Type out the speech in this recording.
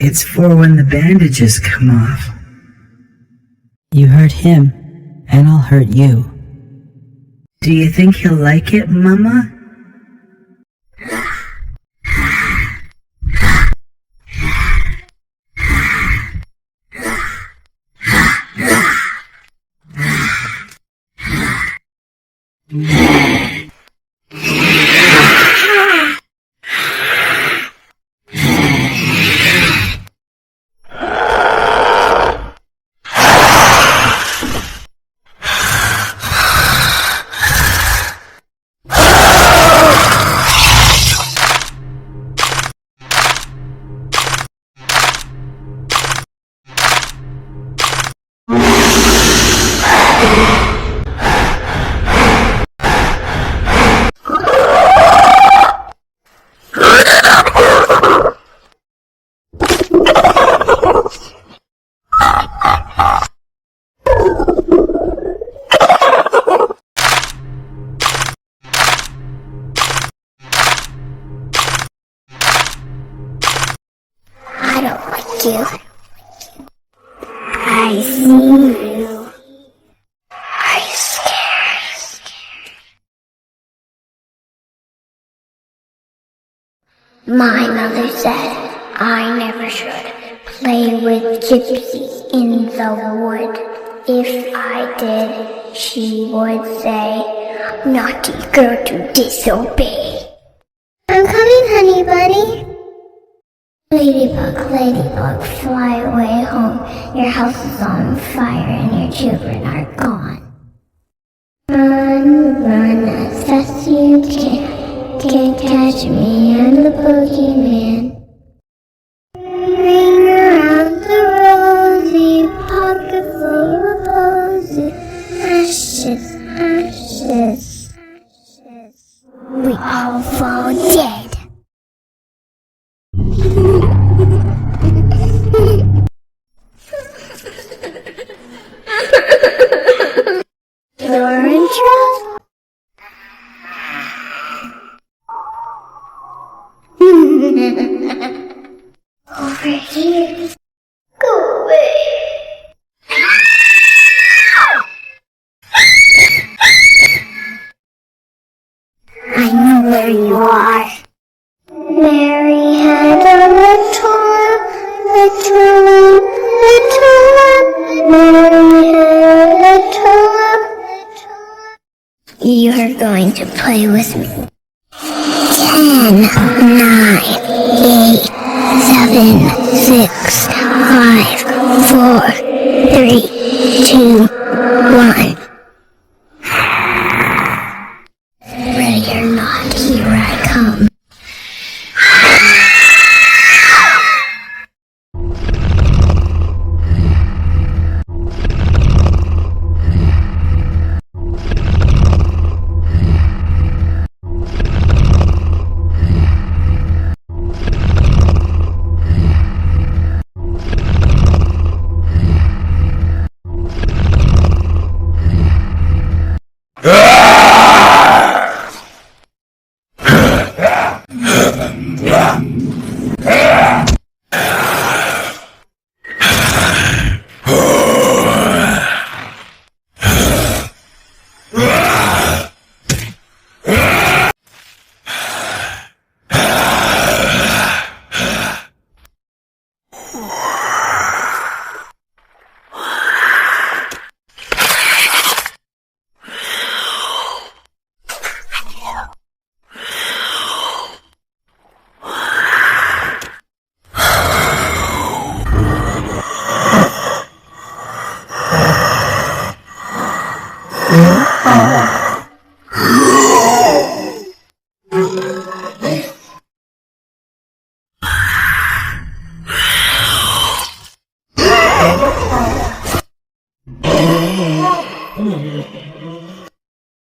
It's for when the bandages come off. You hurt him, and I'll hurt you. Do you think he'll like it, Mama? I don't like you. I see you. I'm scared. My mother said I never should play with gypsies in the wood. If I did, she would say, naughty girl to disobey. I'm coming, honey bunny. Ladybug, ladybug, fly away home. Your house is on fire and your children are gone. Run, run as fast as you can. Can't catch me, I'm the boogeyman. Ring around the rosy, pocket full of posies. Ashes, ashes, ashes. We all fall dead. You're in trouble. Over here. Go away. I know where you are. Mary had a little lamb. Mary had a little lamb. You are going to play with me. 10, 9, 8, 7, 6, 5, 4, 3, 2, 1. Ready or not, here I come.